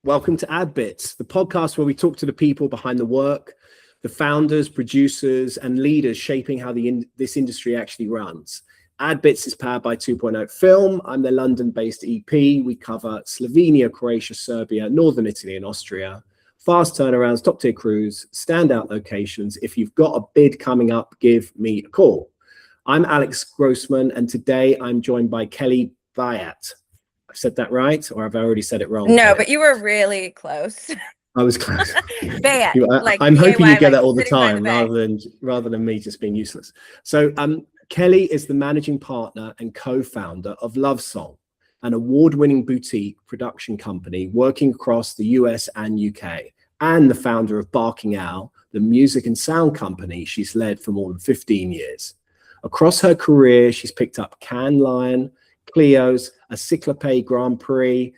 Welcome to Ad Bits, the podcast where we talk to the people behind the work, the founders, producers, and leaders shaping how this industry actually runs. Ad Bits is powered by 2.0 Film. I'm the London-based EP. We cover Slovenia, Croatia, Serbia, Northern Italy and Austria. Fast turnarounds, top-tier crews, standout locations. If you've got a bid coming up, give me a call. I'm Alex Grossman, and today I'm joined by Kelly Bayett. Said that right, or have I already said it wrong? No, but you were really close. I was close. Bayett, I'm hoping you get that all the time, rather than me just being useless. So Kelly is the managing partner and co-founder of Love Song, an award-winning boutique production company working across the US and UK, and the founder of Barking Owl, the music and sound company she's led for more than 15 years. Across her career, she's picked up Cannes Lion, Clio's, a Cyclope Grand Prix,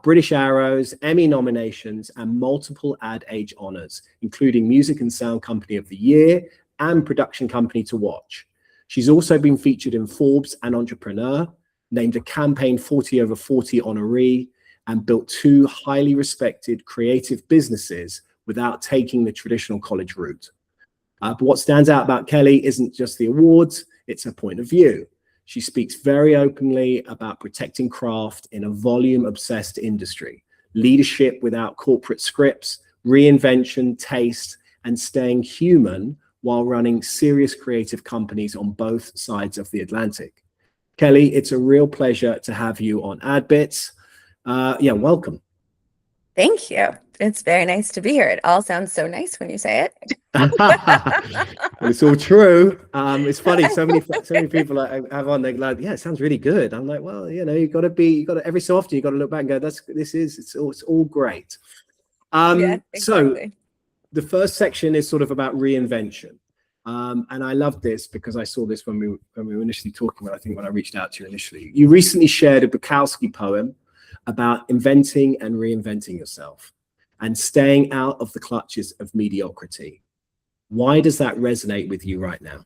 British Arrows, Emmy nominations, and multiple Ad Age honors, including Music and Sound Company of the Year and Production Company to Watch. She's also been featured in Forbes and Entrepreneur, named a Campaign 40 over 40 honoree, and built two highly respected creative businesses without taking the traditional college route. But what stands out about Kelly isn't just the awards, it's her point of view. She speaks very openly about protecting craft in a volume-obsessed industry, leadership without corporate scripts, reinvention, taste, and staying human while running serious creative companies on both sides of the Atlantic. Kelly, it's a real pleasure to have you on Ad Bits. Welcome. Thank you. It's very nice to be here. It all sounds so nice when you say it. It's all true. It's funny. So many people I have on, they're like, yeah, it sounds really good. I'm like, well, you got to every so often you got to look back and go, it's all great. Yeah, exactly. So the first section is sort of about reinvention. And I love this because I saw this when we were initially talking, when I reached out to you initially. You recently shared a Bukowski poem about inventing and reinventing yourself and staying out of the clutches of mediocrity. Why does that resonate with you right now?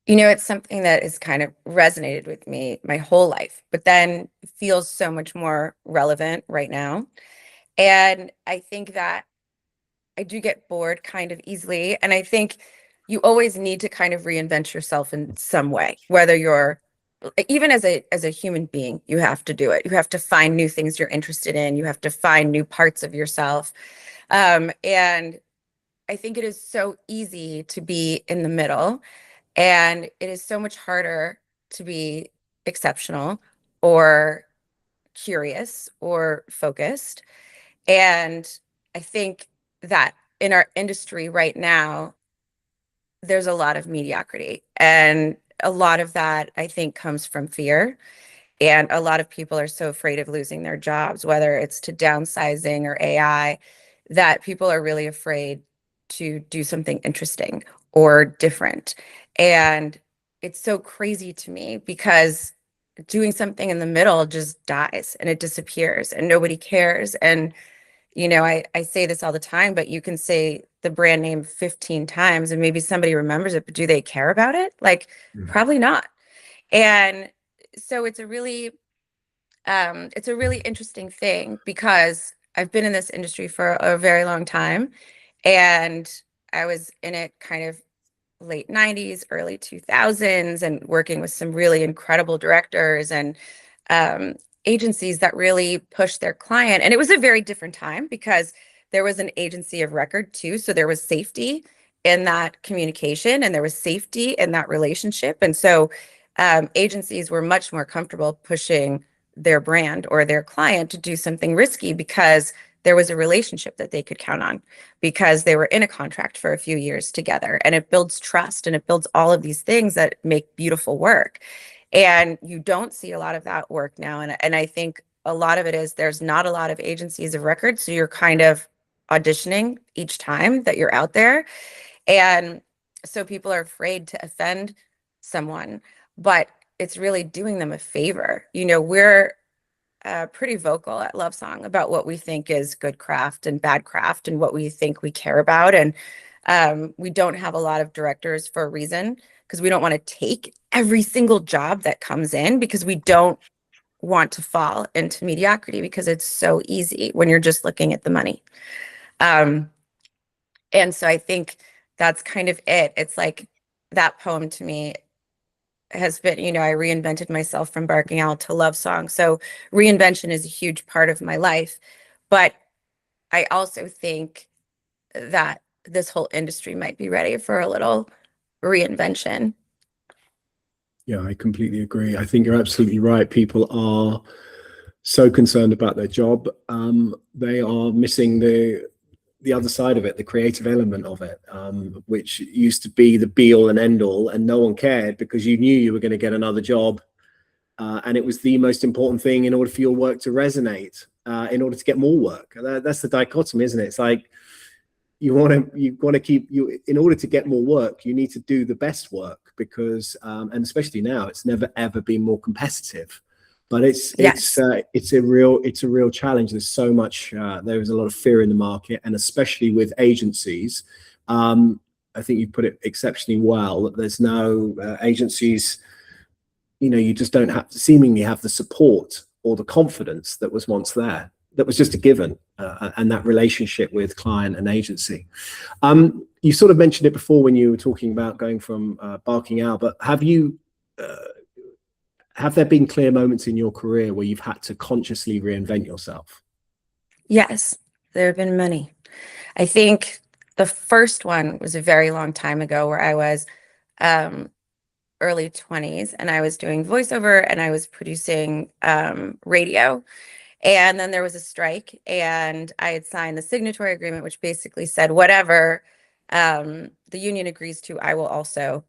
It's something that has kind of resonated with me my whole life, but then feels so much more relevant right now. And I think that I do get bored kind of easily. And I think you always need to kind of reinvent yourself in some way, whether you're even as a human being, you have to do it. You have to find new things you're interested in. You have to find new parts of yourself. And I think it is so easy to be in the middle, and it is so much harder to be exceptional or curious or focused. And I think that in our industry right now, there's a lot of mediocrity, and a lot of that, I think, comes from fear. And a lot of people are so afraid of losing their jobs, whether it's to downsizing or AI, that people are really afraid to do something interesting or different. And it's so crazy to me because doing something in the middle just dies and it disappears and nobody cares. And I say this all the time, but you can say the brand name 15 times and maybe somebody remembers it, but do they care about it? Probably not. And so it's a really interesting thing because I've been in this industry for a very long time, and I was in it kind of late 90s, early 2000s, and working with some really incredible directors and agencies that really pushed their client. And it was a very different time because there was an agency of record too. So there was safety in that communication and there was safety in that relationship. And so agencies were much more comfortable pushing their brand or their client to do something risky because there was a relationship that they could count on, because they were in a contract for a few years together, and it builds trust and it builds all of these things that make beautiful work. And you don't see a lot of that work now. And I think a lot of it is there's not a lot of agencies of record. So you're kind of auditioning each time that you're out there. And so people are afraid to offend someone, but it's really doing them a favor. We're pretty vocal at Love Song about what we think is good craft and bad craft and what we think we care about. And we don't have a lot of directors for a reason, because we don't want to take every single job that comes in, because we don't want to fall into mediocrity because it's so easy when you're just looking at the money. And so I think that's kind of it. It's like that poem to me has been, I reinvented myself from barking owl to love song. So reinvention is a huge part of my life. But I also think that this whole industry might be ready for a little reinvention. Yeah, I completely agree. I think you're absolutely right. People are so concerned about their job. They are missing the other side of it, the creative element of it, which used to be the be all and end all, and no one cared because you knew you were going to get another job. And it was the most important thing in order for your work to resonate, in order to get more work. That's the dichotomy, isn't it? It's like you want to keep you, in order to get more work, you need to do the best work because, and especially now, it's never ever been more competitive. But it's a real challenge. There's so much. There is a lot of fear in the market, and especially with agencies. I think you put it exceptionally well. That there's no agencies. You just don't seemingly have the support or the confidence that was once there. That was just a given, and that relationship with client and agency. You sort of mentioned it before when you were talking about going from barking owl, but have there been clear moments in your career where you've had to consciously reinvent yourself? Yes, there have been many. I think the first one was a very long time ago where I was early 20s and I was doing voiceover and I was producing radio. And then there was a strike and I had signed the signatory agreement, which basically said whatever the union agrees to, I will also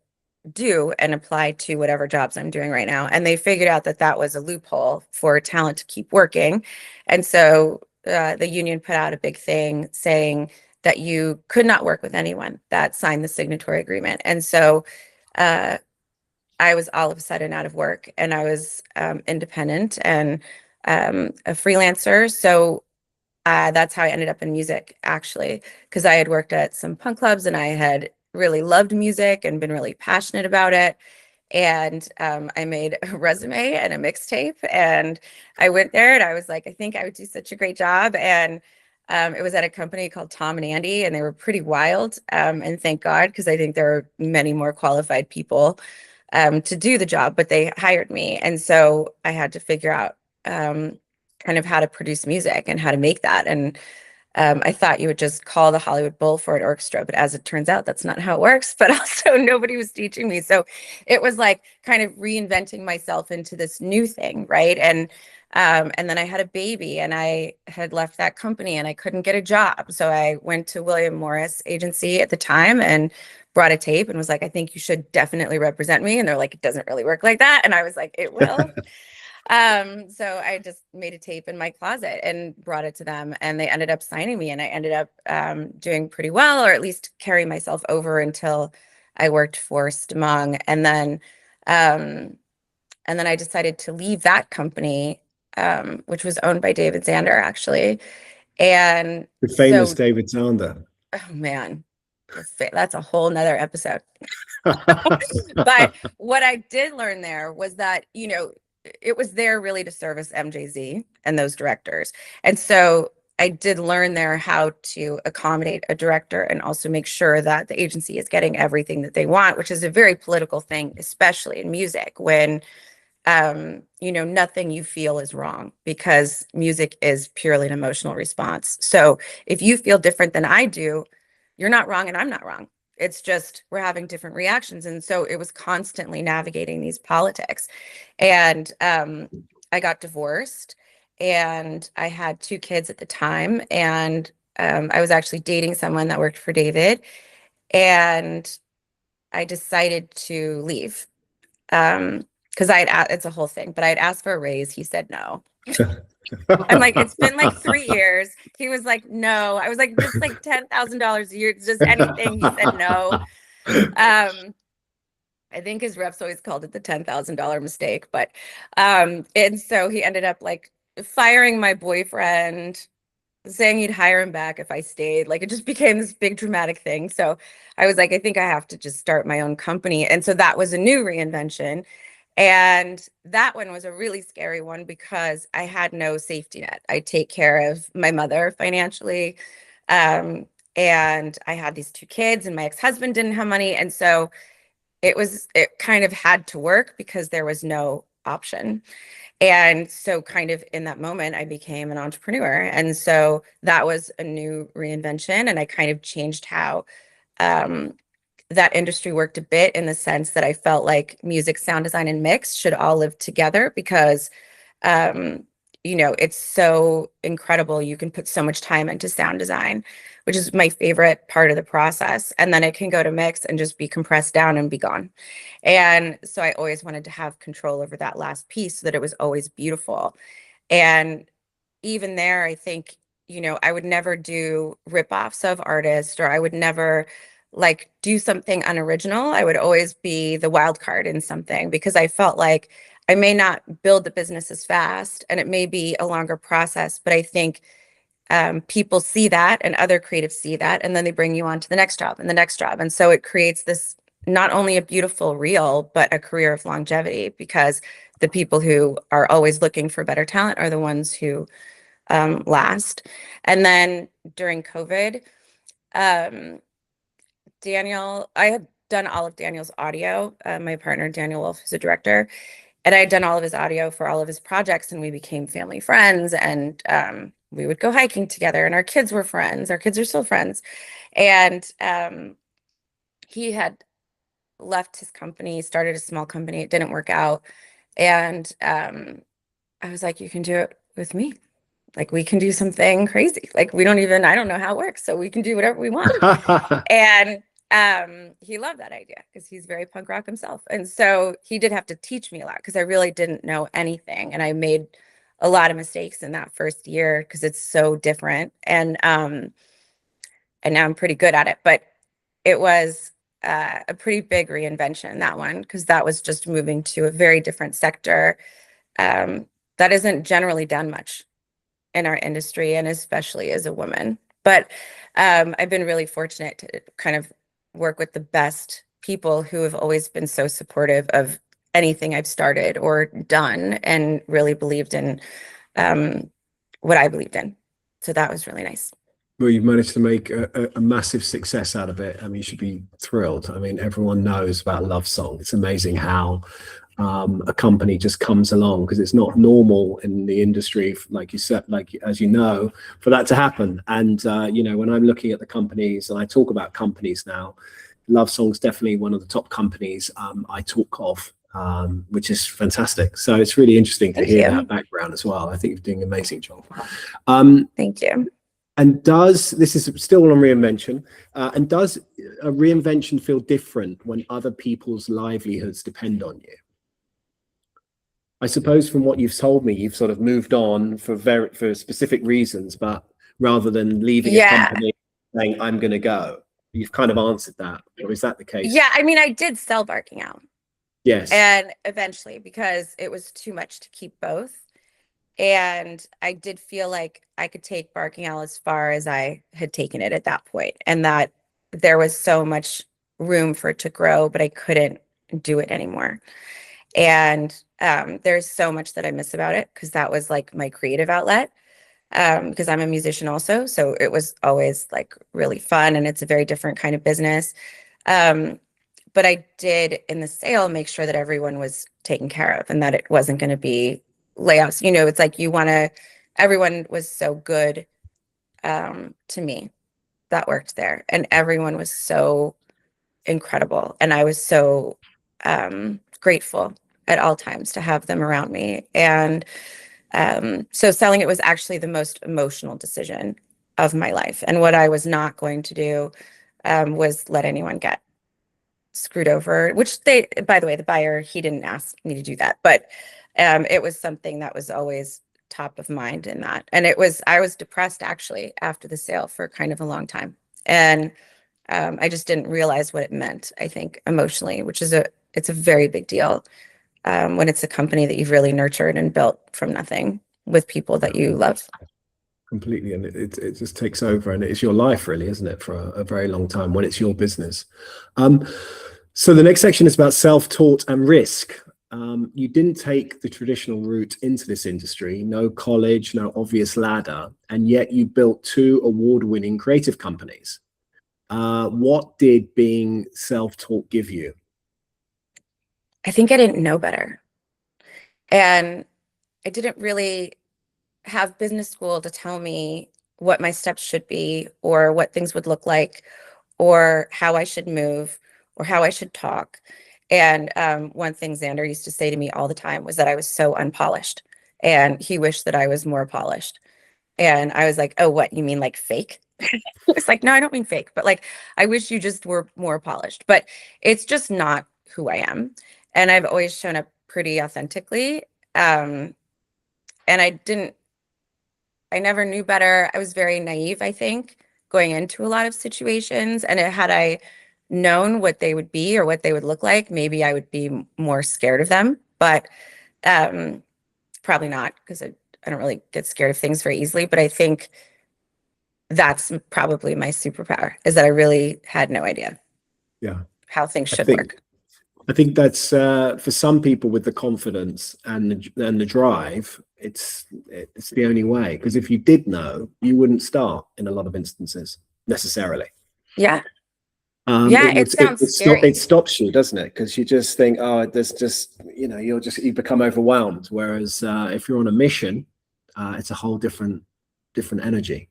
do and apply to whatever jobs I'm doing right now. And they figured out that that was a loophole for talent to keep working. And so the union put out a big thing saying that you could not work with anyone that signed the signatory agreement. And so I was all of a sudden out of work and I was independent and a freelancer. So that's how I ended up in music, actually, because I had worked at some punk clubs and I had really loved music and been really passionate about it. And I made a resume and a mixtape and I went there and I was like, I think I would do such a great job. And it was at a company called Tom and Andy and they were pretty wild. And thank God, because I think there are many more qualified people to do the job, but they hired me. And so I had to figure out kind of how to produce music and how to make that. And I thought you would just call the Hollywood Bowl for an orchestra, but as it turns out, that's not how it works. But also nobody was teaching me. So it was like kind of reinventing myself into this new thing, right? And then I had a baby and I had left that company and I couldn't get a job. So I went to William Morris Agency at the time and brought a tape and was like, I think you should definitely represent me. And they're like, it doesn't really work like that. And I was like, it will. So I just made a tape in my closet and brought it to them and they ended up signing me and I ended up doing pretty well, or at least carry myself over until I worked for Stamong. And then I decided to leave that company, which was owned by David Zander, actually. And the famous David Zander. Oh man, that's a whole nother episode. But what I did learn there was that, it was there really to service MJZ and those directors. And so I did learn there how to accommodate a director and also make sure that the agency is getting everything that they want, which is a very political thing, especially in music, when nothing you feel is wrong because music is purely an emotional response. So if you feel different than I do, you're not wrong and I'm not wrong. It's just we're having different reactions. And so it was constantly navigating these politics. And I got divorced and I had 2 kids at the time. And I was actually dating someone that worked for David. And I decided to leave because it's a whole thing, but I'd asked for a raise. He said no. I'm like, it's been like 3 years. He was like, no. I was like, just like $10,000 a year, just anything. He said no. I think his reps always called it the $10,000 mistake, but and so he ended up like firing my boyfriend, saying he'd hire him back if I stayed. Like it just became this big dramatic thing. So I was like, I think I have to just start my own company. And so that was a new reinvention. And that one was a really scary one because I had no safety net. I take care of my mother financially. And I had these 2 kids, and my ex-husband didn't have money. And so it kind of had to work because there was no option. And so kind of in that moment, I became an entrepreneur. And so that was a new reinvention. And I kind of changed how that industry worked a bit, in the sense that I felt like music, sound design, and mix should all live together because, it's so incredible. You can put so much time into sound design, which is my favorite part of the process. And then it can go to mix and just be compressed down and be gone. And so I always wanted to have control over that last piece so that it was always beautiful. And even there, I think, I would never do ripoffs of artists, or I would never do something unoriginal. I would always be the wild card in something, because I felt like I may not build the business as fast and it may be a longer process, but I think people see that, and other creatives see that, and then they bring you on to the next job and the next job. And so it creates this, not only a beautiful reel, but a career of longevity, because the people who are always looking for better talent are the ones who last. And then during COVID, I had done all of Daniel's audio, my partner, Daniel Wolf, who's a director, and I had done all of his audio for all of his projects, and we became family friends, and we would go hiking together, and our kids were friends. Our kids are still friends. And he had left his company, started a small company. It didn't work out. And I was like, you can do it with me. We can do something crazy. I don't know how it works. So we can do whatever we want. And he loved that idea because he's very punk rock himself. And so he did have to teach me a lot, because I really didn't know anything. And I made a lot of mistakes in that first year because it's so different. And now I'm pretty good at it. But it was a pretty big reinvention, that one, because that was just moving to a very different sector that isn't generally done much in our industry, and especially as a woman. But I've been really fortunate to kind of work with the best people who have always been so supportive of anything I've started or done, and really believed in what I believed in. So that was really nice. Well, you've managed to make a massive success out of it. I mean, you should be thrilled. I mean, everyone knows about Love Song. It's amazing how a company just comes along, because it's not normal in the industry, like you said, as you know, for that to happen. And when I'm looking at the companies, and I talk about companies now, Love Song's definitely one of the top companies I talk of, which is fantastic. So it's really interesting to hear that background as well. I think you're doing an amazing job. Thank you. And this is still on reinvention, and does a reinvention feel different when other people's livelihoods depend on you? I suppose from what you've told me, you've sort of moved on for specific reasons, but rather than leaving a company saying, I'm going to go, you've kind of answered that. Or is that the case? Yeah, I mean, I did sell Barking Out. Yes. And eventually, because it was too much to keep both. And I did feel like I could take Barking Out as far as I had taken it at that point, and that there was so much room for it to grow, but I couldn't do it anymore. And there's so much that I miss about it, because that was like my creative outlet, because I'm a musician also. So it was always like really fun, and it's a very different kind of business. But I did, in the sale, make sure that everyone was taken care of, and that it wasn't going to be layoffs. It's like everyone was so good to me that worked there, and everyone was so incredible, and I was so grateful at all times to have them around me. And so selling it was actually the most emotional decision of my life, and what I was not going to do was let anyone get screwed over, which by the way, the buyer, he didn't ask me to do that, but it was something that was always top of mind in that. And I was depressed actually after the sale for kind of a long time. And I just didn't realize what it meant, I think, emotionally, which is it's a very big deal when it's a company that you've really nurtured and built from nothing with people that you love. Completely. And it just takes over, and it's your life really, isn't it, for a very long time when it's your business. So the next section is about self-taught and risk. you didn't take the traditional route into this industry, no college, no obvious ladder, and yet you built 2 award-winning creative companies. What did being self-taught give you? I think I didn't know better. And I didn't really have business school to tell me what my steps should be or what things would look like or how I should move or how I should talk. And one thing Xander used to say to me all the time was that I was so unpolished, and he wished that I was more polished. And I was like, oh, what, you mean like fake? It's like, no, I don't mean fake, but like, I wish you just were more polished. But it's just not who I am. And I've always shown up pretty authentically. And I never knew better. I was very naive, I think, going into a lot of situations. And had I known what they would be or what they would look like, maybe I would be more scared of them. But probably not, because I don't really get scared of things very easily. But I think that's probably my superpower, is that I really had no idea how things should work. I think that's for some people with the confidence and the drive, it's the only way. Because if you did know, you wouldn't start in a lot of instances necessarily. Yeah. It sounds scary. It stops you, doesn't it? Because you just think, oh, there's just, you become overwhelmed. Whereas if you're on a mission, it's a whole different energy.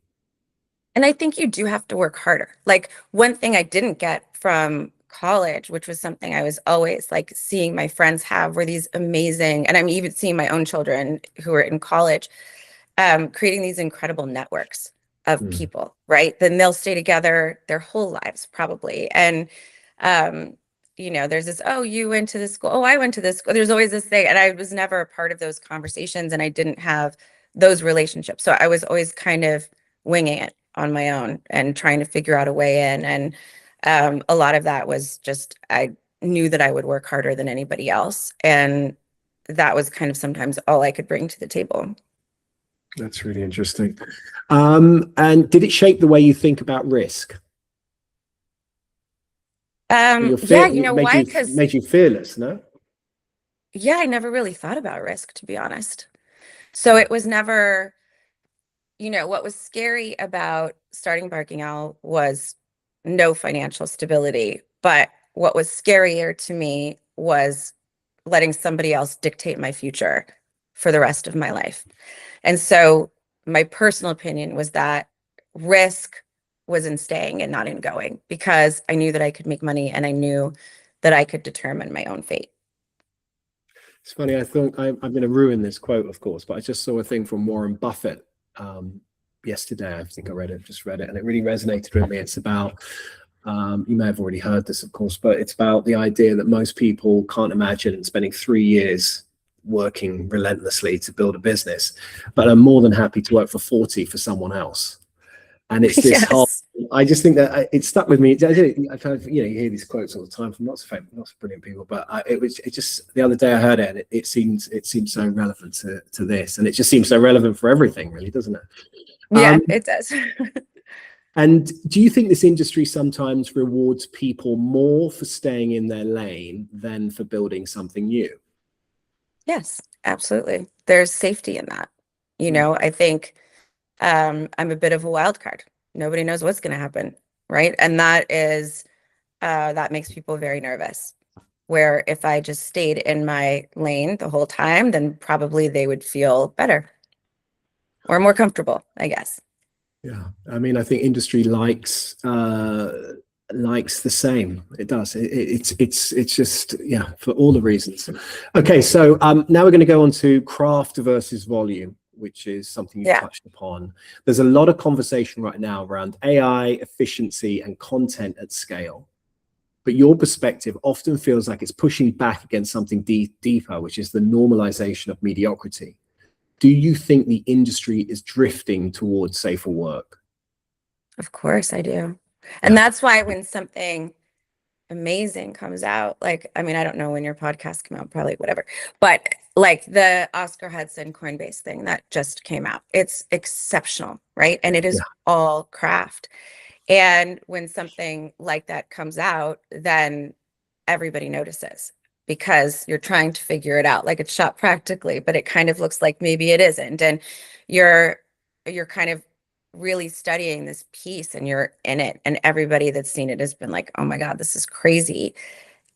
And I think you do have to work harder. Like, one thing I didn't get from college, which was something I was always like seeing my friends have, were these amazing, and I'm even seeing my own children who are in college, creating these incredible networks of people, right? Then they'll stay together their whole lives probably. And, there's this, oh, you went to this school. Oh, I went to this school. There's always this thing. And I was never a part of those conversations, and I didn't have those relationships. So I was always kind of winging it on my own and trying to figure out a way in. And a lot of that was just, I knew that I would work harder than anybody else. And that was kind of sometimes all I could bring to the table. That's really interesting. And did it shape the way you think about risk? Yeah, you know why? Because made you fearless, no? Yeah, I never really thought about risk, to be honest. So it was never, what was scary about starting Barking Owl was no financial stability. But what was scarier to me was letting somebody else dictate my future for the rest of my life. And so my personal opinion was that risk was in staying and not in going, because I knew that I could make money and I knew that I could determine my own fate. It's funny. I thought I'm going to ruin this quote, of course, but I just saw a thing from Warren Buffett yesterday. I think I read it, and it really resonated with me. It's about, you may have already heard this, of course, but it's about the idea that most people can't imagine spending 3 years working relentlessly to build a business, but I'm more than happy to work for 40 for someone else. And it's this whole, I just think that it stuck with me. I kind of, you hear these quotes all the time from lots of brilliant people, but it just, the other day I heard it, and it seems so relevant to this, and it just seems so relevant for everything, really, doesn't it? Yeah, it does. And do you think this industry sometimes rewards people more for staying in their lane than for building something new? Yes, absolutely. There's safety in that. I think I'm a bit of a wild card. Nobody knows what's going to happen, right? And that makes people very nervous. Where if I just stayed in my lane the whole time, then probably they would feel better or more comfortable, I guess. Yeah, I mean, I think industry likes the same. It does. It's just, for all the reasons. Okay, so now we're going to go on to craft versus volume, which is something you touched upon. There's a lot of conversation right now around AI, efficiency, and content at scale. But your perspective often feels like it's pushing back against something deeper, which is the normalization of mediocrity. Do you think the industry is drifting towards safer work? Of course I do. And that's why when something amazing comes out, like, I mean, I don't know when your podcast came out, probably whatever, but like the Oscar Hudson Coinbase thing that just came out, it's exceptional, right? And it is all craft. And when something like that comes out, then everybody notices, because you're trying to figure it out. Like it's shot practically, but it kind of looks like maybe it isn't. And you're kind of really studying this piece and you're in it. And everybody that's seen it has been like, oh my God, this is crazy.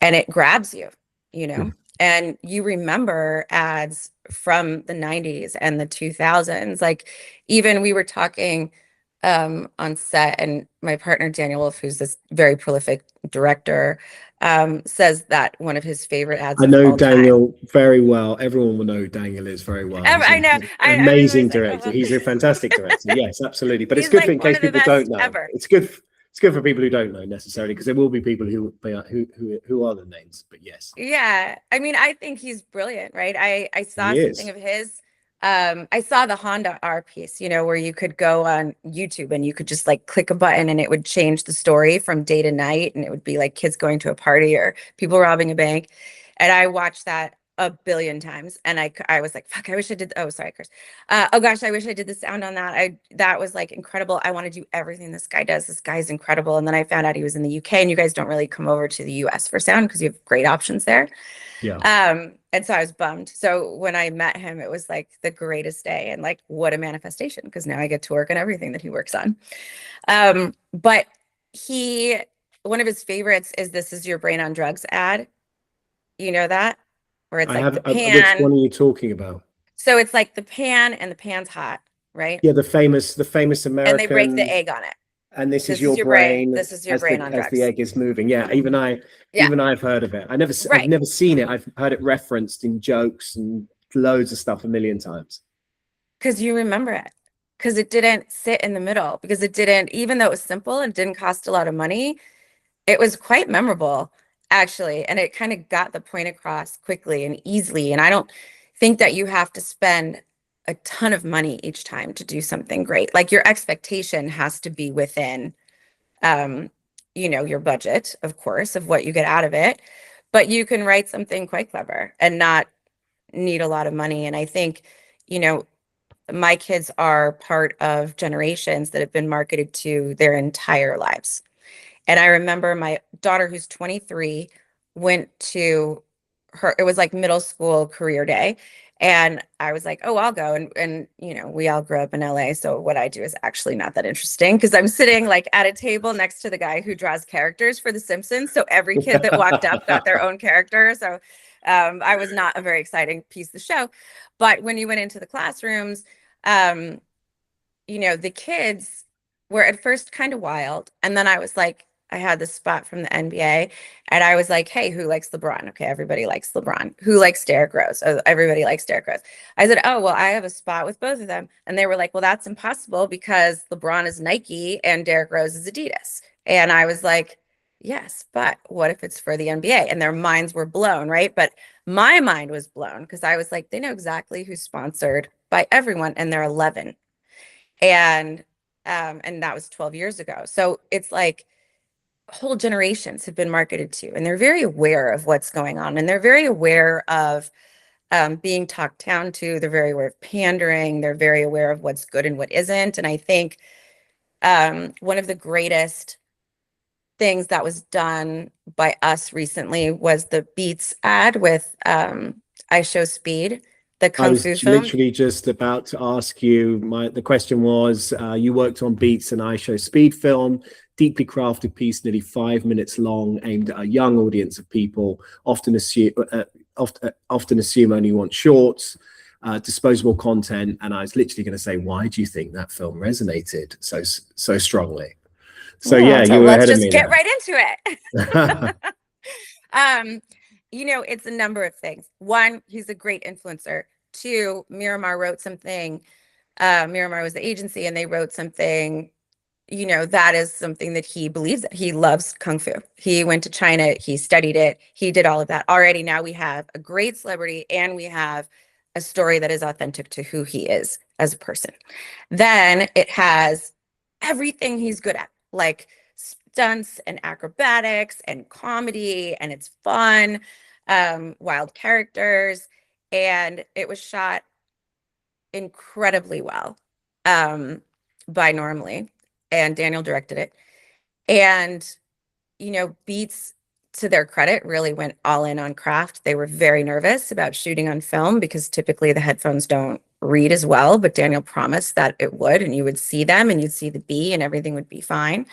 And it grabs you, you know, and you remember ads from the 90s and the 2000s. Like even we were talking on set, and my partner Daniel Wolf, who's this very prolific director, says that one of his favorite ads I of know all Daniel time. very well. Everyone will know who Daniel is very well. He's I know. an Everybody's amazing like, director. He's a fantastic director. Yes, absolutely. But it's he's good for, like in one case of the people don't best know. ever. It's good. It's good for people who don't know necessarily, because there will be people who are the names. But yes. Yeah. I mean, I think he's brilliant, right? I saw He something is. of his. I saw the Honda R piece, you know, where you could go on YouTube and you could just like click a button and it would change the story from day to night. And it would be like kids going to a party or people robbing a bank. And I watched that a billion times. And I was like, fuck, I wish I did. Oh, sorry, Chris. Oh gosh, I wish I did the sound on that. That was like incredible. I want to do everything this guy does. This guy's incredible. And then I found out he was in the UK, and you guys don't really come over to the US for sound because you have great options there. Yeah. And so I was bummed. So when I met him, it was like the greatest day, and like what a manifestation, because now I get to work on everything that he works on. But one of his favorites is "This is your brain on drugs" ad. You know that? Where it's I like have. the Which pan. one are you talking about? So it's like the pan, and the pan's hot, right? Yeah, the famous And they break the American. egg on it. And this is This is your your brain. brain This is your as brain on the drugs. egg is moving. Yeah, Yeah, I've heard of it. I've right. never seen it. I've heard it referenced in jokes and loads of stuff a million times. Because you remember it. Because it didn't sit in the middle. Because it didn't, even though it was simple and didn't cost a lot of money, it was quite memorable, actually. And it kind of got the point across quickly and easily. And I don't think that you have to spend a ton of money each time to do something great. Like your expectation has to be within, you know, your budget, of course, of what you get out of it. But you can write something quite clever and not need a lot of money. And I think, you know, my kids are part of generations that have been marketed to their entire lives. And I remember my daughter, who's 23, went to it was like middle school career day. And I was like, oh, I'll go. And, you know, we all grew up in LA. So what I do is actually not that interesting, because I'm sitting like at a table next to the guy who draws characters for The Simpsons. So every kid that walked up got their own character. So I was not a very exciting piece of the show. But when you went into the classrooms, you know, the kids were at first kind of wild. And then I was like, I had this spot from the NBA, and I was like, hey, who likes LeBron? Okay, everybody likes LeBron. Who likes Derrick Rose? Oh, everybody likes Derrick Rose. I said, oh, well, I have a spot with both of them. And they were like, well, that's impossible because LeBron is Nike and Derrick Rose is Adidas. And I was like, yes, but what if it's for the NBA? And their minds were blown, right? But my mind was blown because I was like, they know exactly who's sponsored by everyone, and they're 11. And that was 12 years ago. So it's like whole generations have been marketed to, and they're very aware of what's going on, and they're very aware of being talked down to. They're very aware of pandering. They're very aware of what's good and what isn't. And I think one of the greatest things that was done by us recently was the Beats ad with I Show Speed, the I Kung Fu was film. literally just about to ask you. The question was, you worked on Beats and I Show Speed film, deeply crafted piece, nearly 5 minutes long, aimed at a young audience of people, often assume only want shorts, disposable content. And I was literally going to say, why do you think that film resonated so strongly? So yeah, you were ahead of me. Let's just get right into it. You know, it's a number of things. One, he's a great influencer. Two, Miramar wrote something. Miramar was the agency, and they wrote something, you know, that is something that he believes in. He loves Kung Fu. He went to China, he studied it, he did all of that. Already now we have a great celebrity, and we have a story that is authentic to who he is as a person. Then it has everything he's good at, like stunts and acrobatics and comedy, and it's fun, wild characters, and it was shot incredibly well by Normally, and Daniel directed it. And you know, Beats to their credit, really went all in on craft. They were very nervous about shooting on film because typically the headphones don't read as well, but Daniel promised that it would, and you would see them and you'd see the bee and everything would be fine.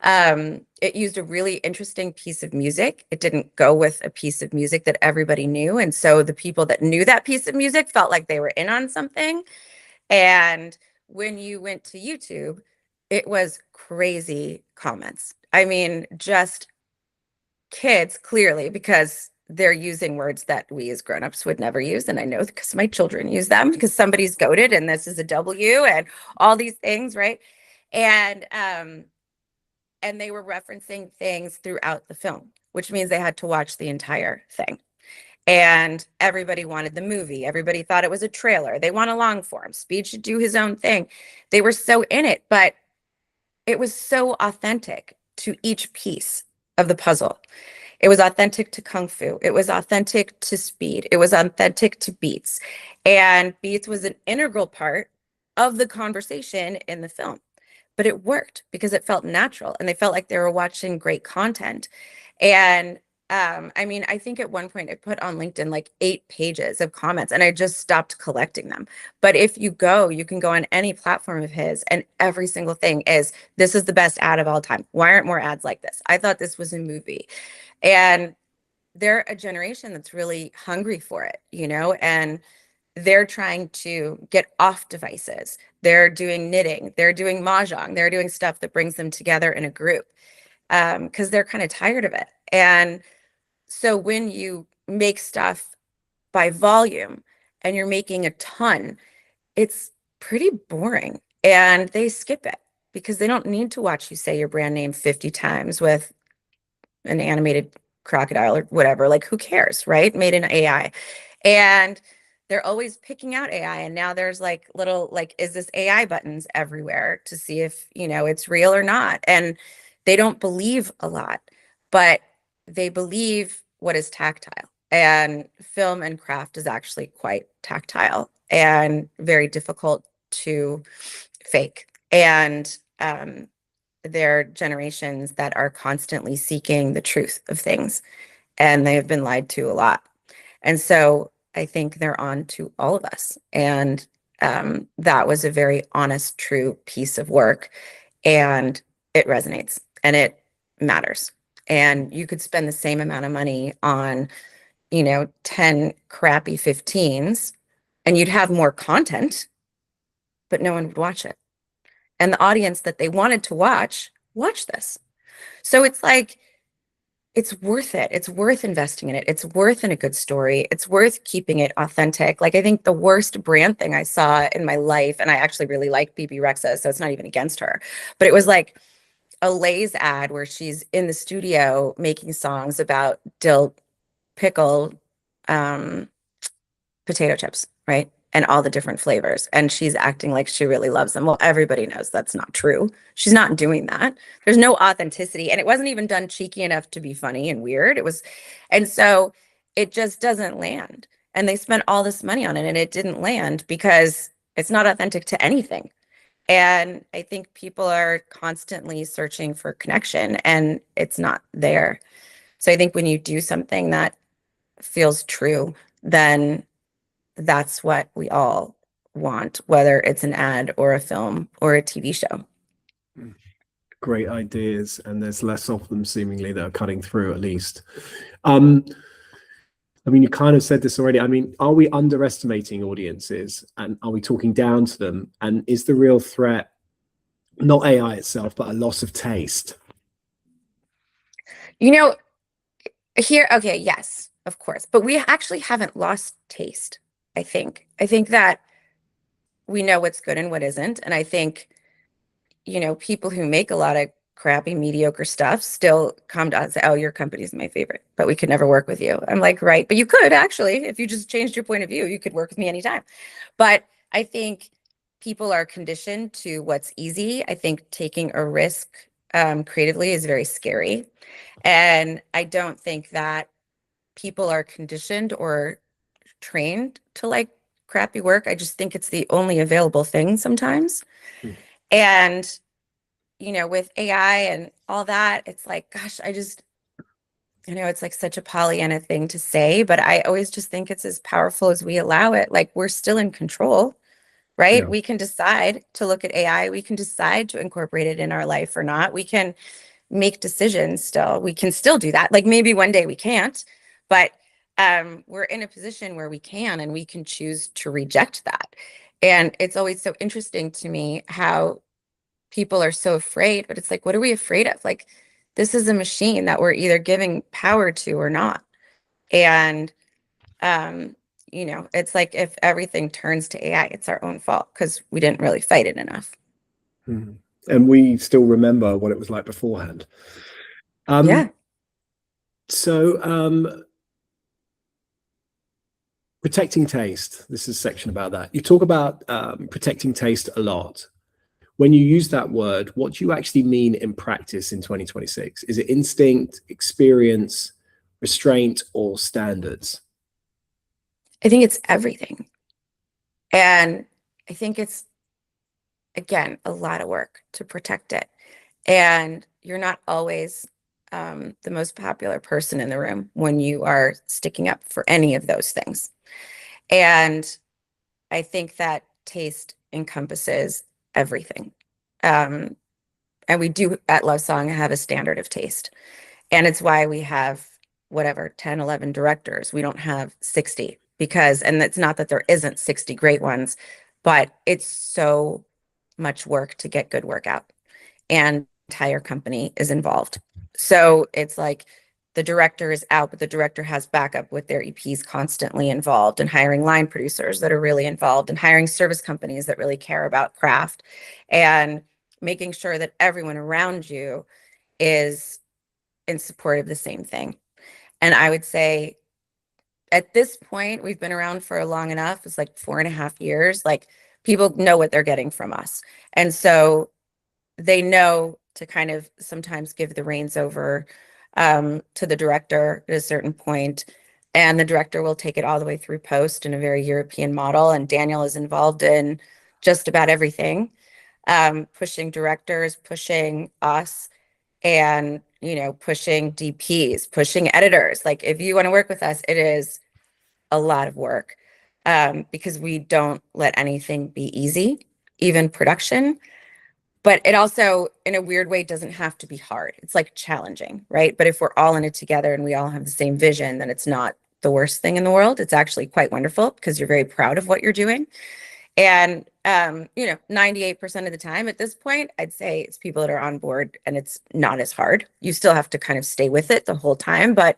It used a really interesting piece of music. It didn't go with a piece of music that everybody knew. And so the people that knew that piece of music felt like they were in on something. And when you went to YouTube, it was crazy comments. I mean, just kids, clearly, because they're using words that we as grownups would never use. And I know because my children use them because somebody's goated and this is a W and all these things, right? And they were referencing things throughout the film, which means they had to watch the entire thing. And everybody wanted the movie. Everybody thought it was a trailer. They want a long form. Speed should do his own thing. They were so in it, but it was so authentic to each piece of the puzzle. It was authentic to Kung Fu. It was authentic to Speed. It was authentic to Beats. And Beats was an integral part of the conversation in the film. But it worked because it felt natural and they felt like they were watching great content. And I mean, I think at one point I put on LinkedIn like 8 pages of comments and I just stopped collecting them. But if you can go on any platform of his and every single thing is, this is the best ad of all time. Why aren't more ads like this? I thought this was a movie. And they're a generation that's really hungry for it, you know, and they're trying to get off devices. They're doing knitting, they're doing mahjong, they're doing stuff that brings them together in a group because they're kind of tired of it. And so when you make stuff by volume and you're making a ton, it's pretty boring and they skip it because they don't need to watch you say your brand name 50 times with an animated crocodile or whatever. Like, who cares, right? Made in AI. And they're always picking out AI. And now there's like little, like, is this AI buttons everywhere to see if, you know, it's real or not. And they don't believe a lot, but they believe what is tactile. And film and craft is actually quite tactile and very difficult to fake. And they're generations that are constantly seeking the truth of things, and they have been lied to a lot. And so I think they're on to all of us. And that was a very honest, true piece of work. And it resonates and it matters. And you could spend the same amount of money on, you know, 10 crappy 15s and you'd have more content, but no one would watch it. And the audience that they wanted to watch this. So it's like, it's worth it. It's worth investing in it. It's worth in a good story. It's worth keeping it authentic. Like, I think the worst brand thing I saw in my life, and I actually really like BB Rexa, so it's not even against her, but it was like a Lay's ad where she's in the studio making songs about dill pickle potato chips, right? And all the different flavors. And she's acting like she really loves them. Well, everybody knows that's not true. She's not doing that. There's no authenticity. And it wasn't even done cheeky enough to be funny and weird. It was, and so it just doesn't land. And they spent all this money on it and it didn't land because it's not authentic to anything. And I think people are constantly searching for connection and it's not there. So I think when you do something that feels true, then that's what we all want, whether it's an ad or a film or a TV show. Great ideas, and there's less of them seemingly that are cutting through, at least. I mean, you kind of said this already. I mean, are we underestimating audiences and are we talking down to them? And is the real threat not AI itself, but a loss of taste? You know, here, okay, yes, of course, but we actually haven't lost taste. I think that we know what's good and what isn't. And I think, you know, people who make a lot of crappy, mediocre stuff still come to us and say, oh, your company's my favorite, but we could never work with you. I'm like, right. But you could actually, if you just changed your point of view, you could work with me anytime. But I think people are conditioned to what's easy. I think taking a risk creatively is very scary. And I don't think that people are conditioned or trained to like crappy work. I just think it's the only available thing sometimes. And, you know, with AI and all that, it's like, gosh, I know it's like such a Pollyanna thing to say, but I always just think it's as powerful as we allow it. Like, we're still in control, right? Yeah. We can decide to look at AI. We can decide to incorporate it in our life or not. We can make decisions still. We can still do that. Like, maybe one day we can't, but we're in a position where we can, and we can choose to reject that. And it's always so interesting to me how people are so afraid, but it's like, what are we afraid of? Like, this is a machine that we're either giving power to or not. And it's like, if everything turns to AI, it's our own fault because we didn't really fight it enough. Mm-hmm. And we still remember what it was like beforehand. Yeah. So protecting taste. This is a section about that. You talk about protecting taste a lot. When you use that word, what do you actually mean in practice in 2026? Is it instinct, experience, restraint, or standards? I think it's everything. And I think it's, again, a lot of work to protect it. And you're not always the most popular person in the room when you are sticking up for any of those things. And I think that taste encompasses everything. And we do at Love Song have a standard of taste. And it's why we have whatever, 10, 11 directors. We don't have 60 because, and it's not that there isn't 60 great ones, but it's so much work to get good work out. And the entire company is involved. So it's like the director is out, but the director has backup with their EPs constantly involved, and hiring line producers that are really involved, and hiring service companies that really care about craft, and making sure that everyone around you is in support of the same thing. And I would say at this point, we've been around for long enough. It's like 4.5 years. Like, people know what they're getting from us. And so they know to kind of sometimes give the reins over to the director at a certain point, and the director will take it all the way through post in a very European model. And Daniel is involved in just about everything, pushing directors, pushing us, and pushing DPs, pushing editors. Like, if you want to work with us, it is a lot of work, because we don't let anything be easy, even production. But it also, in a weird way, doesn't have to be hard. It's like challenging, right? But if we're all in it together and we all have the same vision, then it's not the worst thing in the world. It's actually quite wonderful because you're very proud of what you're doing. And 98% of the time at this point, I'd say it's people that are on board, and it's not as hard. You still have to kind of stay with it the whole time. But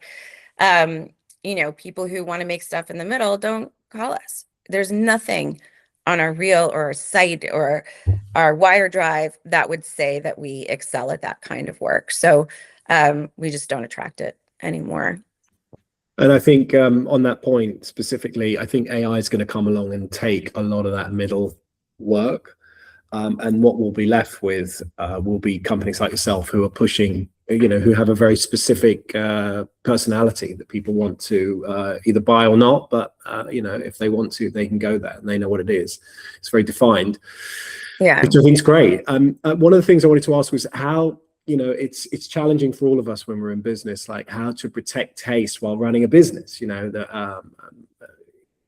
people who want to make stuff in the middle, don't call us. There's nothing on our reel or our site or our wire drive that would say that we excel at that kind of work. So we just don't attract it anymore. And I think on that point specifically, I think AI is going to come along and take a lot of that middle work. And what we'll be left with will be companies like yourself who are pushing, who have a very specific personality that people want to either buy or not. But, if they want to, they can go there and they know what it is. It's very defined. Yeah. Which I think is great. One of the things I wanted to ask was how, it's challenging for all of us when we're in business, like how to protect taste while running a business,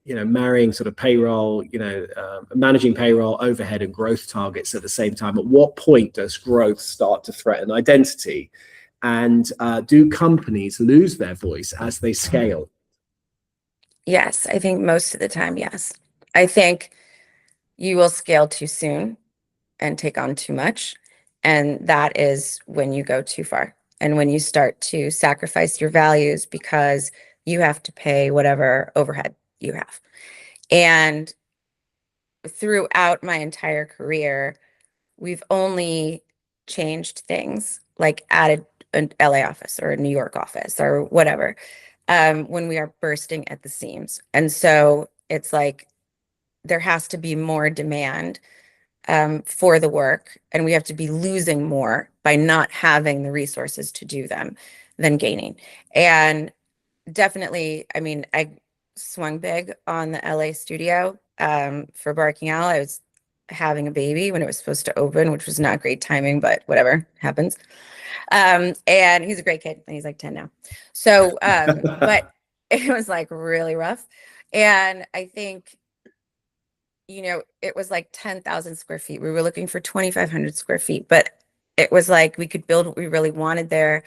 marrying sort of payroll, managing payroll, overhead, and growth targets at the same time. At what point does growth start to threaten identity? And do companies lose their voice as they scale? Yes, I think most of the time, yes. I think you will scale too soon and take on too much. And that is when you go too far. And when you start to sacrifice your values because you have to pay whatever overhead you have. And throughout my entire career, we've only changed things, like added an LA office or a New York office or whatever, when we are bursting at the seams. And so it's like there has to be more demand for the work, and we have to be losing more by not having the resources to do them than gaining. And definitely, I mean, I swung big on the LA studio for Barking Owl. having a baby when it was supposed to open, which was not great timing, but whatever happens. And he's a great kid, and he's like 10 now. So, but it was like really rough. And I think, it was like 10,000 square feet. We were looking for 2,500 square feet, but it was like we could build what we really wanted there,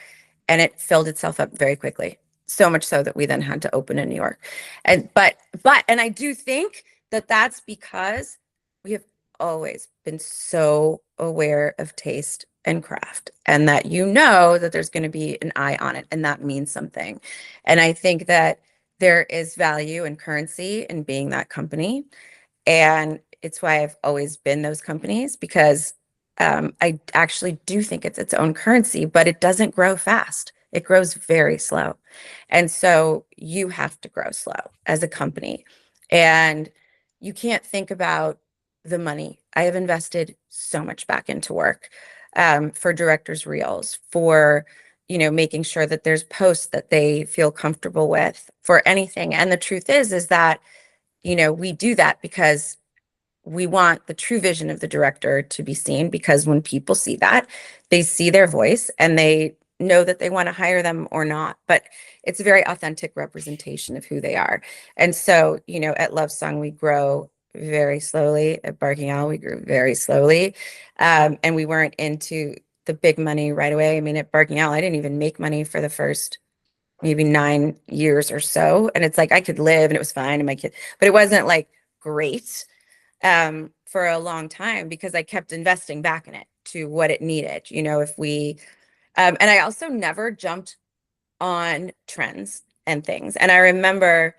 and it filled itself up very quickly. So much so that we then had to open in New York. And I do think that that's because we have always been so aware of taste and craft, and that that there's going to be an eye on it, and that means something. And I think that there is value and currency in being that company. And it's why I've always been those companies, because I actually do think it's its own currency, but it doesn't grow fast. It grows very slow. And so you have to grow slow as a company. And you can't think about the money. I have invested so much back into work, for directors' reels, for making sure that there's posts that they feel comfortable with, for anything. And the truth is that we do that because we want the true vision of the director to be seen, because when people see that, they see their voice and they know that they want to hire them or not. But it's a very authentic representation of who they are. And so, at Love Song, we grow very slowly. At Barking Owl, we grew very slowly. And we weren't into the big money right away. I mean, at Barking Owl, I didn't even make money for the first maybe 9 years or so. And it's like, I could live and it was fine. And my kid, but it wasn't like great for a long time, because I kept investing back in it to what it needed. If we, and I also never jumped on trends and things. And I remember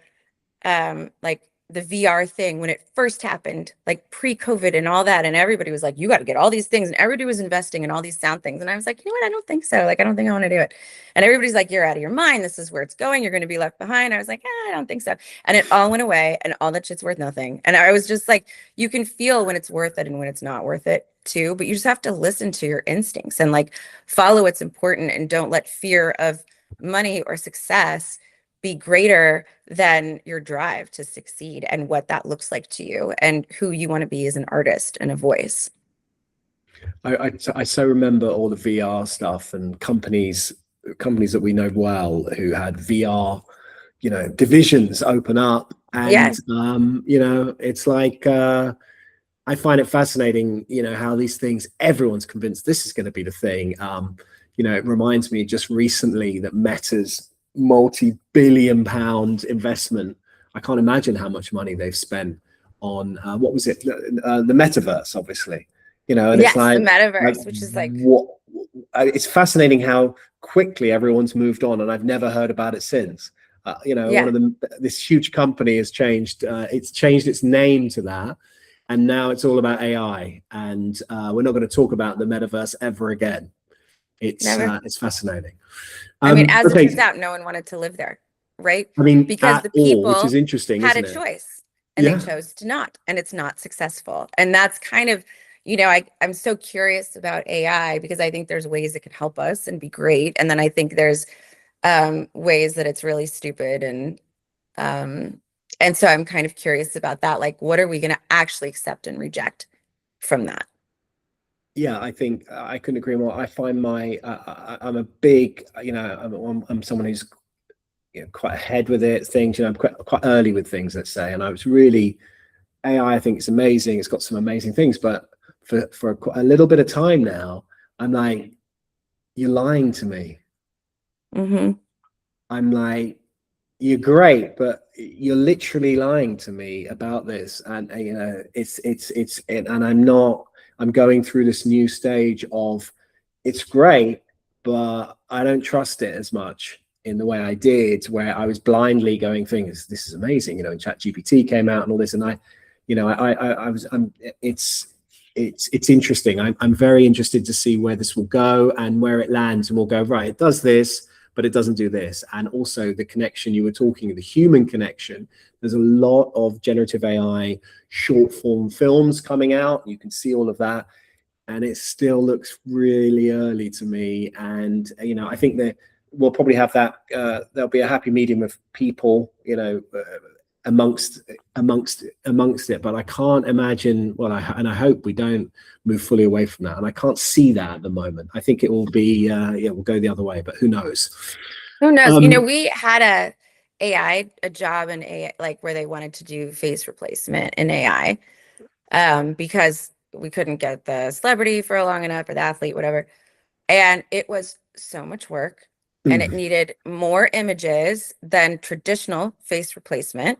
like the VR thing when it first happened, like pre-COVID and all that. And everybody was like, you got to get all these things. And everybody was investing in all these sound things. And I was like, you know what? I don't think so. Like, I don't think I want to do it. And everybody's like, you're out of your mind. This is where it's going. You're going to be left behind. I was like, I don't think so. And it all went away, and all that shit's worth nothing. And I was just like, you can feel when it's worth it and when it's not worth it too, but you just have to listen to your instincts and like follow what's important, and don't let fear of money or success be greater than your drive to succeed, and what that looks like to you, and who you want to be as an artist and a voice. I so remember all the VR stuff, and companies that we know well who had VR, divisions open up. And, Yes. it's like, I find it fascinating, how these things, everyone's convinced this is going to be the thing. It reminds me just recently that Meta's multi-billion-pound investment, I can't imagine how much money they've spent on what was it, the metaverse, obviously, and yes, it's like the metaverse, which is like what, it's fascinating how quickly everyone's moved on, and I've never heard about it since. One of them, this huge company has changed, it's changed its name to that, and now it's all about AI, and we're not going to talk about the metaverse ever again. It's fascinating. I mean, as it turns out, no one wanted to live there, right? I mean, because the people which is interesting, had a choice, and they chose to not, and it's not successful. And that's kind of, I'm so curious about AI, because I think there's ways it can help us and be great, and then I think there's ways that it's really stupid, and so I'm kind of curious about that. Like, what are we going to actually accept and reject from that? Yeah, I think I couldn't agree more. I find I'm a big, I'm someone who's quite ahead with it. Things, I'm quite early with things, let's say. And I was really, AI, I think it's amazing. It's got some amazing things, but for a little bit of time now, I'm like, you're lying to me. Mm-hmm. I'm like, you're great, but you're literally lying to me about this. And and I'm going through this new stage of, it's great, but I don't trust it as much in the way I did, where I was blindly going things, this is amazing, and ChatGPT came out and all this, and it's interesting. I'm very interested to see where this will go and where it lands, and we'll go, right, it does this, but it doesn't do this. And also the connection you were talking, the human connection. There's a lot of generative AI short form films coming out. You can see all of that, and it still looks really early to me. And I think that we'll probably have that. There'll be a happy medium of people, amongst it, but I can't imagine, well, I hope we don't move fully away from that, and I can't see that at the moment. I think it will be we'll go the other way, but who knows? We had a job in AI, like where they wanted to do face replacement in AI, because we couldn't get the celebrity for long enough, or the athlete, whatever, and it was so much work, and it needed more images than traditional face replacement.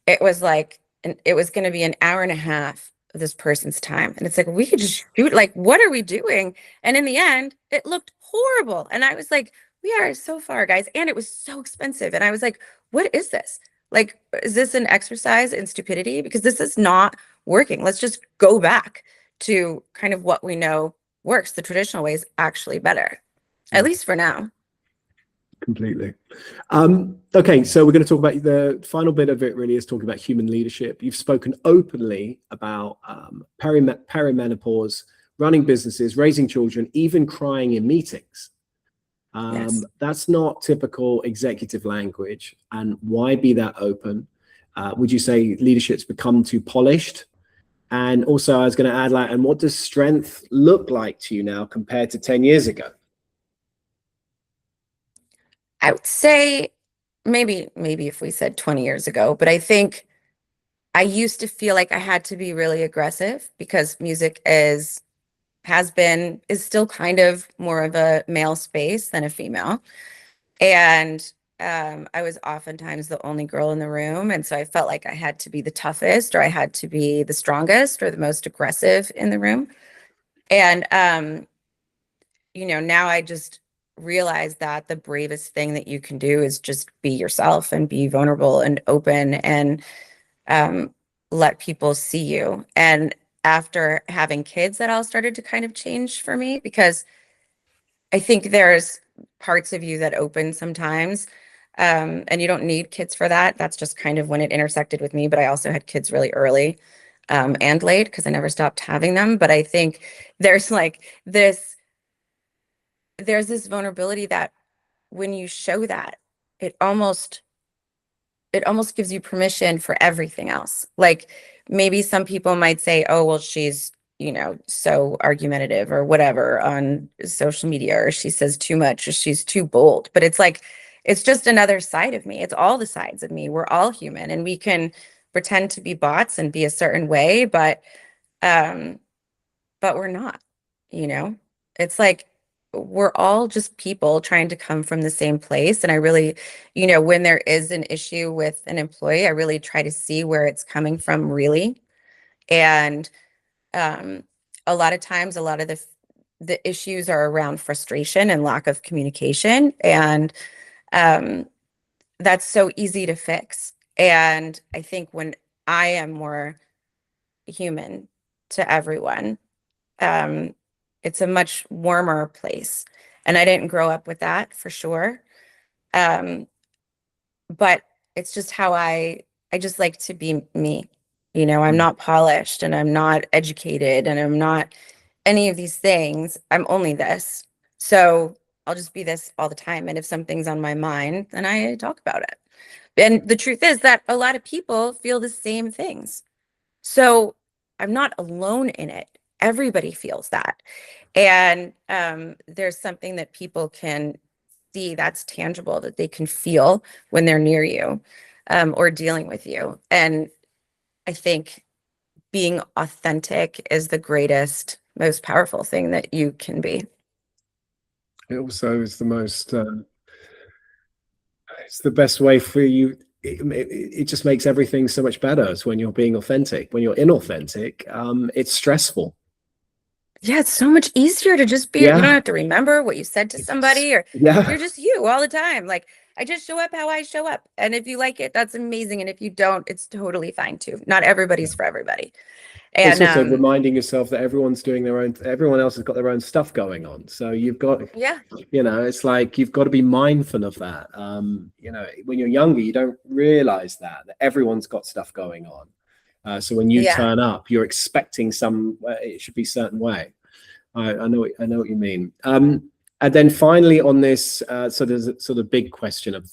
It was like, it was going to be an hour and a half of this person's time. And it's like, we could just shoot, like, what are we doing? And in the end, it looked horrible. And I was like, we are so far, guys. And it was so expensive. And I was like, what is this? Like, is this an exercise in stupidity? Because this is not working. Let's just go back to kind of what we know works. The traditional way is actually better, at least for now. Completely. Okay, so we're going to talk about the final bit of it. Really is talking about human leadership. You've spoken openly about perimenopause, running businesses, raising children, even crying in meetings. Yes. That's not typical executive language. And why be that open? Would you say leadership's become too polished? And also, I was going to add, like, and what does strength look like to you now compared to 10 years ago? I would say maybe if we said 20 years ago, but I think I used to feel like I had to be really aggressive because music is still kind of more of a male space than a female. And I was oftentimes the only girl in the room. And so I felt like I had to be the toughest, or I had to be the strongest or the most aggressive in the room. And, now I just realize that the bravest thing that you can do is just be yourself and be vulnerable and open, and let people see you. And after having kids, that all started to kind of change for me, because I think there's parts of you that open sometimes, and you don't need kids for that. That's just kind of when it intersected with me. But I also had kids really early, and late, because I never stopped having them. But I think there's this vulnerability that when you show that, it almost gives you permission for everything else. Like, maybe some people might say, oh, well, she's, so argumentative or whatever on social media, or she says too much, or she's too bold. But it's like, it's just another side of me. It's all the sides of me. We're all human, and we can pretend to be bots and be a certain way, but we're not, it's like, we're all just people trying to come from the same place. And I really, when there is an issue with an employee, I really try to see where it's coming from, really. And a lot of times, a lot of the issues are around frustration and lack of communication. And that's so easy to fix. And I think when I am more human to everyone, it's a much warmer place. And I didn't grow up with that, for sure. But it's just how I just like to be me. I'm not polished, and I'm not educated, and I'm not any of these things. I'm only this. So I'll just be this all the time. And if something's on my mind, then I talk about it. And the truth is that a lot of people feel the same things. So I'm not alone in it. Everybody feels that. And there's something that people can see that's tangible, that they can feel when they're near you, or dealing with you. And I think being authentic is the greatest, most powerful thing that you can be. It also is the most, it's the best way for you. It just makes everything so much better. It's when you're being authentic. When you're inauthentic, it's stressful. Yeah, it's so much easier to just be, you don't have to remember what you said to somebody, or you're just you all the time. Like, I just show up how I show up. And if you like it, that's amazing. And if you don't, it's totally fine too. Not everybody's for everybody. And it's also reminding yourself that everyone's doing their own, everyone else has got their own stuff going on. So you've got, it's like, you've got to be mindful of that. When you're younger, you don't realize that everyone's got stuff going on. So when you turn up, you're expecting it should be a certain way. I know what you mean. And then finally on this, so there's a sort of big question of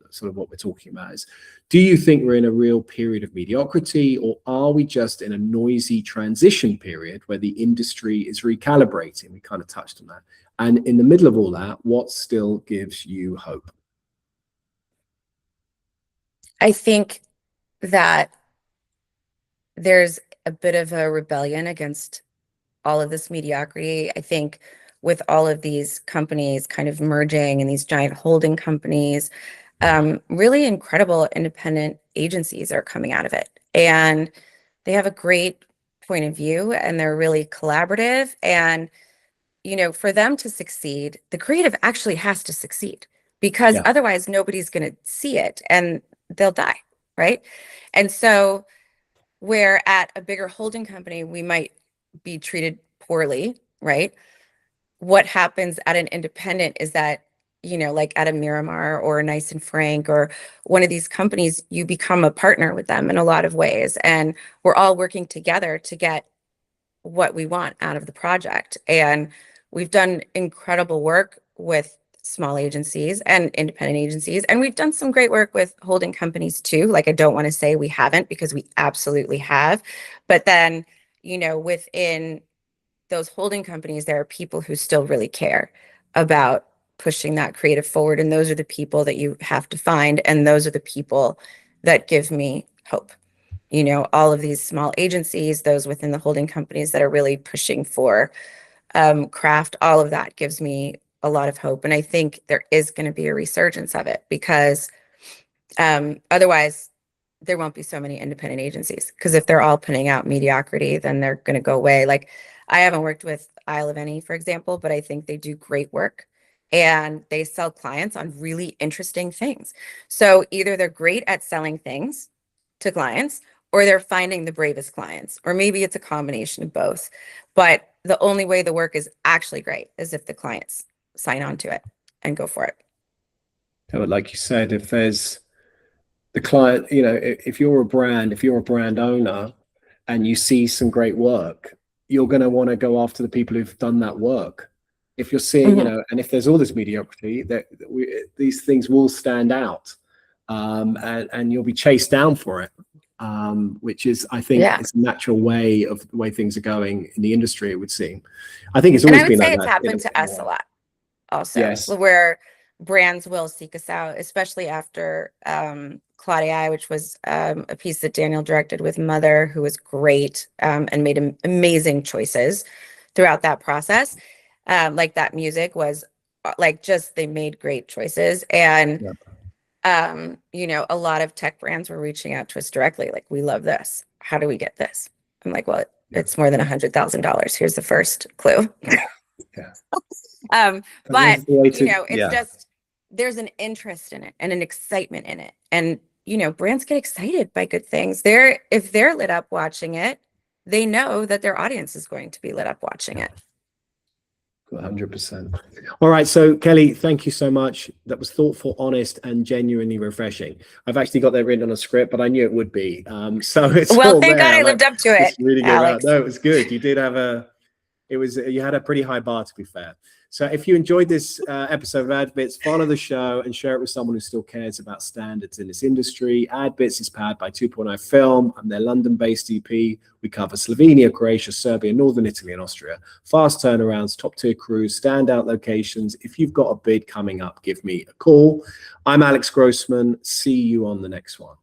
sort of what we're talking about is, do you think we're in a real period of mediocrity, or are we just in a noisy transition period where the industry is recalibrating? We kind of touched on that. And in the middle of all that, what still gives you hope? I think that there's a bit of a rebellion against all of this mediocrity. I think with all of these companies kind of merging and these giant holding companies, really incredible independent agencies are coming out of it. And they have a great point of view, and they're really collaborative. And, you know, for them to succeed, the creative actually has to succeed, because otherwise nobody's going to see it and they'll die, right? And so where at a bigger holding company, we might be treated poorly, right? What happens at an independent is that, you know, like at a Miramar or a Nice and Frank or one of these companies, you become a partner with them in a lot of ways. And we're all working together to get what we want out of the project. And we've done incredible work with small agencies and independent agencies. And we've done some great work with holding companies too. Like, I don't want to say we haven't, because we absolutely have. But then, you know, within those holding companies, there are people who still really care about pushing that creative forward. And those are the people that you have to find. And those are the people that give me hope. You know, all of these small agencies, those within the holding companies that are really pushing for craft, all of that gives me a lot of hope. And I think there is going to be a resurgence of it, because otherwise there won't be so many independent agencies. Because if they're all putting out mediocrity, then they're going to go away. Like, I haven't worked with Isle of Any, for example, but I think they do great work, and they sell clients on really interesting things. So either they're great at selling things to clients, or they're finding the bravest clients, or maybe it's a combination of both. But the only way the work is actually great is if the clients sign on to it and go for it. Like you said, if there's the client, you know, if you're a brand owner and you see some great work, you're going to want to go after the people who've done that work. If you're seeing, you know, and if there's all this mediocrity, that these things will stand out, and you'll be chased down for it, which is, I think, it's a natural way of the way things are going in the industry, it would seem. I think it's always been like that. It's happened to us a lot also. Yes. Where brands will seek us out, especially after Claudia, which was a piece that Daniel directed with Mother, who was great, and made amazing choices throughout that process. Like, that music was like, just, they made great choices. And you know, a lot of tech brands were reaching out to us directly, like, we love this, how do we get this? I'm like, well, it's more than $100,000. Here's the first clue. But you know, it's just, there's an interest in it and an excitement in it. And, you know, brands get excited by good things. If they're lit up watching it, they know that their audience is going to be lit up watching it. 100%. All right. So Kelly, thank you so much. That was thoughtful, honest, and genuinely refreshing. I've actually got that written on a script, but I knew it would be. So it's well, thank God I lived up to it. Really good. Alex. No, it was good. You did have you had a pretty high bar, to be fair. So if you enjoyed this episode of AdBits, follow the show and share it with someone who still cares about standards in this industry. AdBits is powered by 2.0 Film. I'm their London-based EP. We cover Slovenia, Croatia, Serbia, Northern Italy and Austria. Fast turnarounds, top-tier crews, standout locations. If you've got a bid coming up, give me a call. I'm Alex Grossman. See you on the next one.